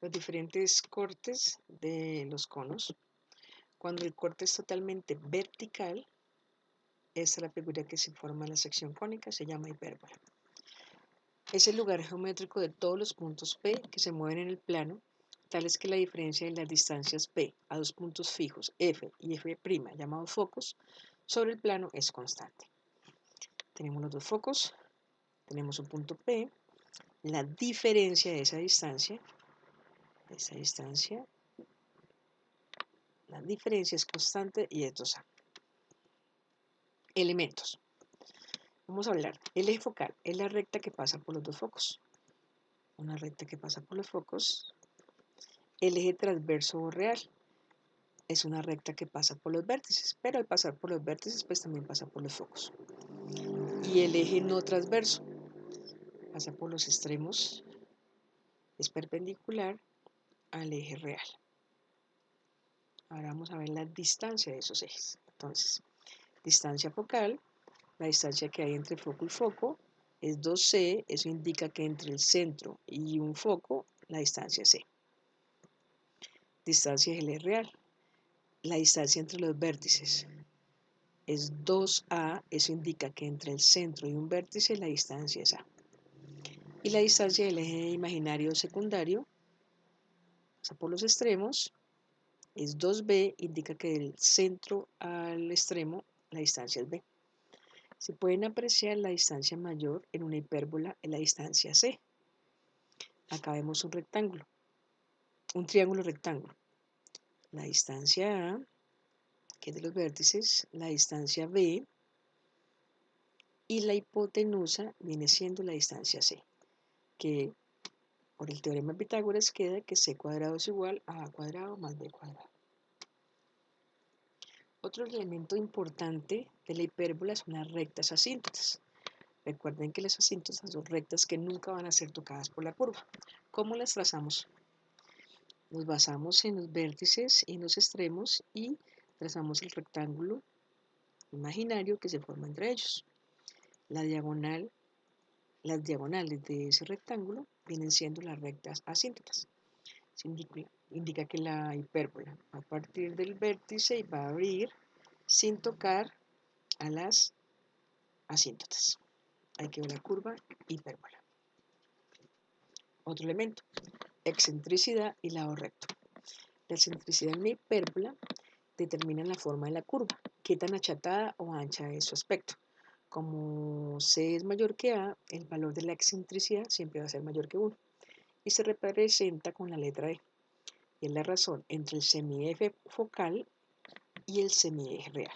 los diferentes cortes de los conos. Cuando el corte es totalmente vertical, esta es la figura que se forma en la sección cónica, se llama hipérbola. Es el lugar geométrico de todos los puntos P que se mueven en el plano, tal es que la diferencia de las distancias P a dos puntos fijos F y F', llamados focos, sobre el plano es constante. Tenemos los dos focos, tenemos un punto P, la diferencia de esa distancia, la diferencia es constante y es 2A. Elementos. Vamos a hablar. El eje focal es la recta que pasa por los dos focos. Una recta que pasa por los focos. El eje transverso o real es una recta que pasa por los vértices, pero al pasar por los vértices pues también pasa por los focos. Y el eje no transverso pasa por los extremos, es perpendicular al eje real. Ahora vamos a ver la distancia de esos ejes. Entonces, distancia focal, la distancia que hay entre foco y foco es 2C, eso indica que entre el centro y un foco la distancia es C. Distancia del eje real, la distancia entre los vértices es 2A, eso indica que entre el centro y un vértice la distancia es A. Y la distancia del eje imaginario secundario, o sea, por los extremos, es 2B, indica que del centro al extremo la distancia es B. Se pueden apreciar la distancia mayor en una hipérbola en la distancia C. Acá vemos un rectángulo, un triángulo rectángulo. La distancia A, que es de los vértices, la distancia B, y la hipotenusa viene siendo la distancia C, que por el teorema de Pitágoras queda que C cuadrado es igual a A cuadrado más B cuadrado. Otro elemento importante de la hipérbola son las rectas asíntotas. Recuerden que las asíntotas son rectas que nunca van a ser tocadas por la curva. ¿Cómo las trazamos? Nos basamos en los vértices y en los extremos y trazamos el rectángulo imaginario que se forma entre ellos. Las diagonales de ese rectángulo vienen siendo las rectas asíntotas. Indica que la hipérbola va a partir del vértice y va a abrir sin tocar a las asíntotas. Hay que ver la curva hipérbola. Otro elemento, excentricidad y lado recto. La excentricidad en la hipérbola determina la forma de la curva, qué tan achatada o ancha es su aspecto. Como C es mayor que A, el valor de la excentricidad siempre va a ser mayor que 1 y se representa con la letra E. Y es la razón entre el semieje focal y el semieje real.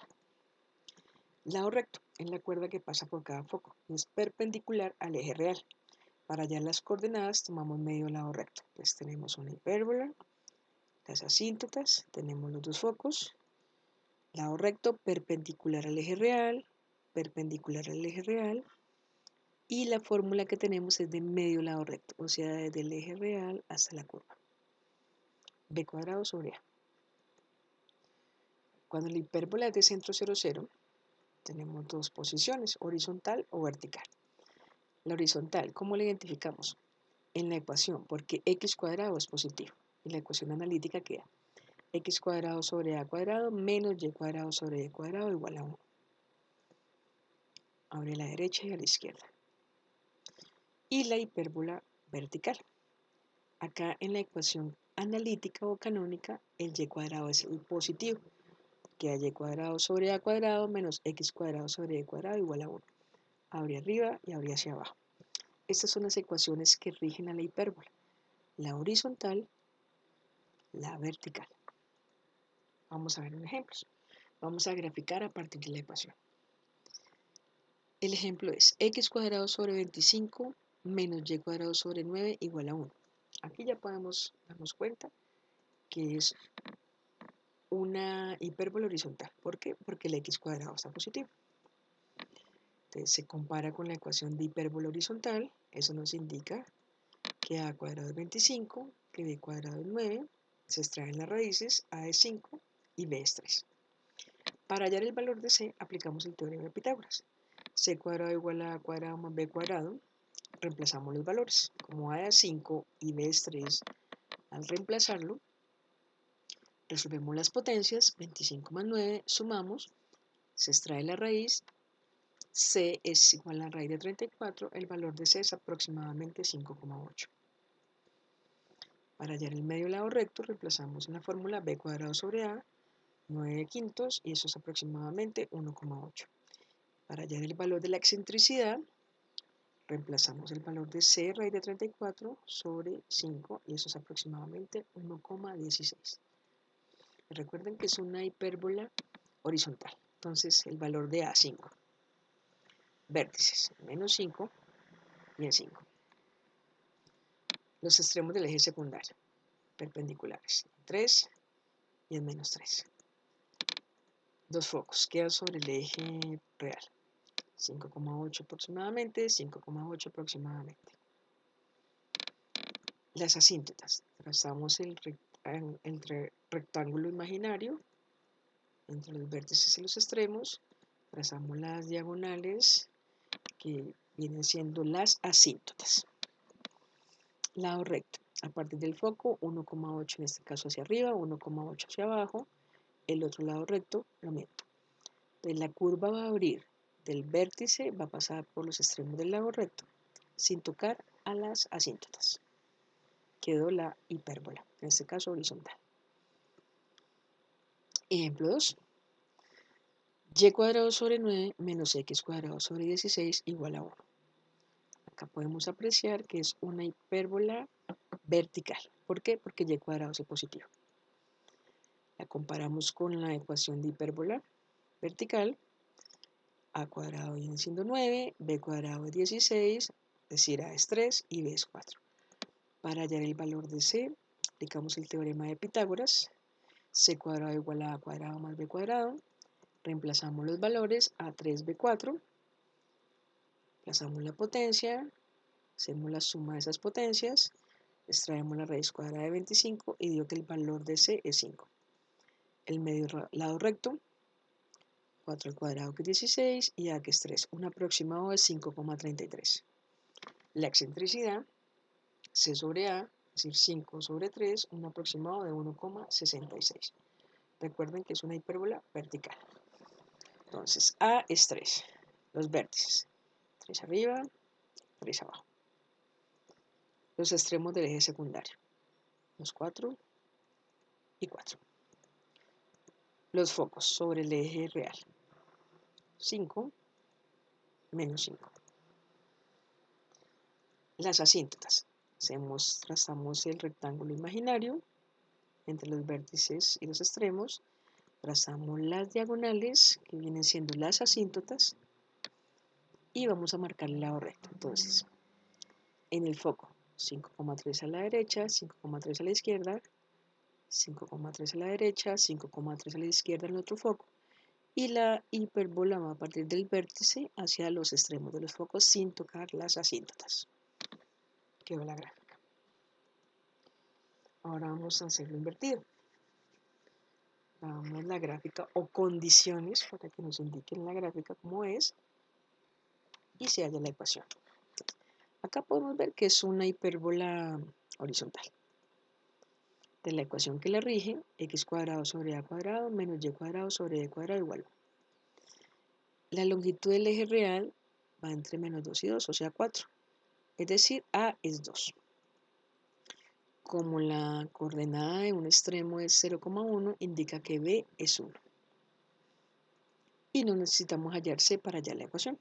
Lado recto es la cuerda que pasa por cada foco y es perpendicular al eje real. Para hallar las coordenadas tomamos medio lado recto. Pues tenemos una hipérbola, las asíntotas, tenemos los dos focos, lado recto perpendicular al eje real, y la fórmula que tenemos es de medio lado recto, o sea, desde el eje real hasta la curva. B cuadrado sobre A. Cuando la hipérbola es de centro 0, 0, tenemos dos posiciones, horizontal o vertical. La horizontal, ¿cómo la identificamos? En la ecuación, porque x cuadrado es positivo. Y la ecuación analítica queda x cuadrado sobre a cuadrado menos y cuadrado sobre e cuadrado igual a 1. Abre a la derecha y a la izquierda. Y la hipérbola vertical. Acá en la ecuación analítica o canónica, el y cuadrado es el positivo. Queda y cuadrado sobre a cuadrado menos x cuadrado sobre e cuadrado igual a 1. Abre arriba y abre hacia abajo. Estas son las ecuaciones que rigen a la hipérbola. La horizontal, la vertical. Vamos a ver un ejemplo. Vamos a graficar a partir de la ecuación. El ejemplo es x cuadrado sobre 25 menos y cuadrado sobre 9 igual a 1. Aquí ya podemos darnos cuenta que es una hipérbola horizontal. ¿Por qué? Porque el x cuadrado está positivo. Entonces se compara con la ecuación de hipérbola horizontal. Eso nos indica que a cuadrado es 25, que b cuadrado es 9. Se extraen las raíces, a es 5 y b es 3. Para hallar el valor de c, aplicamos el teorema de Pitágoras. C cuadrado igual a cuadrado más b cuadrado. Reemplazamos los valores. Como a es 5 y b es 3, Al reemplazarlo, resolvemos las potencias, 25 más 9, sumamos, se extrae la raíz, c es igual a la raíz de 34, el valor de c es aproximadamente 5,8. Para hallar el medio lado recto, reemplazamos en la fórmula b cuadrado sobre a, 9 quintos, y eso es aproximadamente 1,8. Para hallar el valor de la excentricidad, reemplazamos el valor de c raíz de 34 sobre 5, y eso es aproximadamente 1,16. Recuerden que es una hipérbola horizontal. Entonces, el valor de A, 5. Vértices, menos 5 y en 5. Los extremos del eje secundario, perpendiculares, 3 y en menos 3. Dos focos quedan sobre el eje real, 5,8 aproximadamente, 5,8 aproximadamente. Las asíntotas, trazamos el rectángulo imaginario entre los vértices y los extremos, trazamos las diagonales que vienen siendo las asíntotas. Lado recto, a partir del foco, 1,8 en este caso hacia arriba, 1,8 hacia abajo, el otro lado recto, lo mismo. Entonces la curva va a abrir del vértice, va a pasar por los extremos del lado recto, sin tocar a las asíntotas. Quedó la hipérbola, en este caso horizontal. Ejemplo 2. Y cuadrado sobre 9 menos x cuadrado sobre 16 igual a 1. Acá podemos apreciar que es una hipérbola vertical. ¿Por qué? Porque y cuadrado es positivo. La comparamos con la ecuación de hipérbola vertical. A cuadrado viene siendo 9, b cuadrado es 16, es decir, a es 3 y b es 4. Para hallar el valor de c, aplicamos el teorema de Pitágoras. C cuadrado igual a cuadrado más b cuadrado. Reemplazamos los valores a 3b4. Reemplazamos la potencia. Hacemos la suma de esas potencias. Extraemos la raíz cuadrada de 25 y dio que el valor de c es 5. El medio lado recto, 4 al cuadrado que es 16 y a que es 3. Un aproximado de 5,33. La excentricidad, c sobre a, es decir, 5 sobre 3, un aproximado de 1,66. Recuerden que es una hipérbola vertical. Entonces, a es 3. Los vértices, 3 arriba, 3 abajo. Los extremos del eje secundario, los 4 y 4. Los focos sobre el eje real, 5 menos 5. Las asíntotas, trazamos el rectángulo imaginario entre los vértices y los extremos, trazamos las diagonales que vienen siendo las asíntotas y vamos a marcar el lado recto. Entonces, en el foco, 5,3 a la derecha, 5,3 a la izquierda, 5,3 a la derecha, 5,3 a la izquierda en el otro foco, y la hipérbola va a partir del vértice hacia los extremos de los focos sin tocar las asíntotas. Quedó la gráfica. Ahora vamos a hacerlo invertido. Damos la gráfica o condiciones para que nos indiquen la gráfica cómo es y se halla la ecuación. Acá podemos ver que es una hipérbola horizontal. De la ecuación que la rige, x cuadrado sobre a cuadrado menos y cuadrado sobre b cuadrado igual a 1. La longitud del eje real va entre menos 2 y 2, o sea 4. Es decir, a es 2. Como la coordenada de un extremo es 0,1, indica que b es 1. Y no necesitamos hallar c para hallar la ecuación.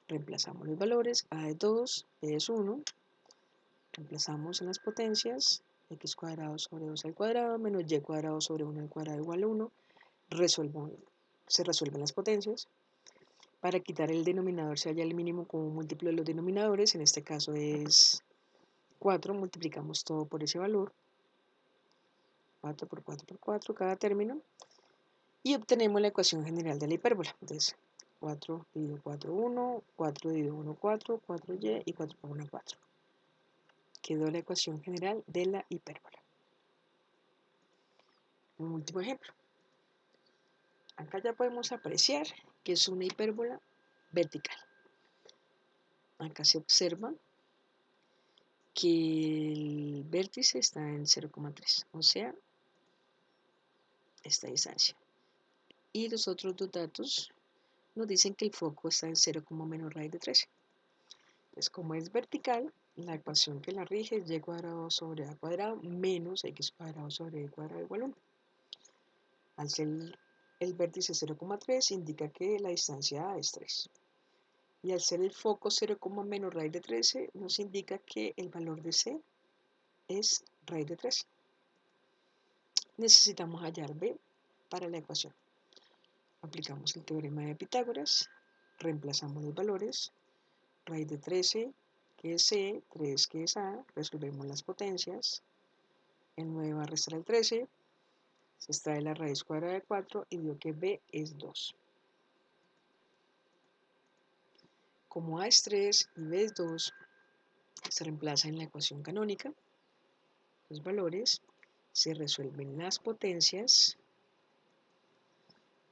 Reemplazamos los valores, a es 2, b es 1. Reemplazamos en las potencias, x cuadrado sobre 2 al cuadrado menos y cuadrado sobre 1 al cuadrado igual a 1. Se resuelven las potencias. Para quitar el denominador se halla el mínimo como múltiplo de los denominadores, en este caso es 4, multiplicamos todo por ese valor, 4 por 4 por 4 cada término, y obtenemos la ecuación general de la hipérbola. Entonces, 4 dividido 4, 1, 4 dividido 1, 4, 4y y 4 por 1, 4. Quedó la ecuación general de la hipérbola. Un último ejemplo. Acá ya podemos apreciar que es una hipérbola vertical. Acá se observa que el vértice está en 0,3, o sea, esta distancia. Y los otros dos datos nos dicen que el foco está en 0, menos raíz de 13. Entonces, como es vertical, la ecuación que la rige es y cuadrado sobre a cuadrado menos x cuadrado sobre y cuadrado igual a 1. Al ser el vértice 0,3 indica que la distancia A es 3. Y al ser el foco 0, menos raíz de 13 nos indica que el valor de C es raíz de 13. Necesitamos hallar B para la ecuación. Aplicamos el teorema de Pitágoras, reemplazamos los valores, raíz de 13 que es C, 3 que es A, resolvemos las potencias, el 9 va a restar el 13, se extrae la raíz cuadrada de 4 y dio que B es 2. Como A es 3 y B es 2, se reemplaza en la ecuación canónica los valores, se resuelven las potencias,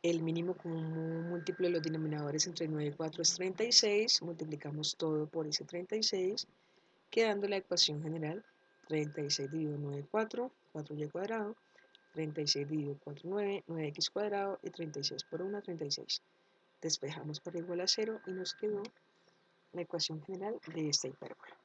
el mínimo común múltiplo de los denominadores entre 9 y 4 es 36, multiplicamos todo por ese 36, quedando la ecuación general 36 dividido 9, 4, 4y cuadrado, 36 dividido 4, 9, 9x cuadrado y 36 por 1, 36. Despejamos por igual a 0 y nos quedó la ecuación general de esta hipérbola.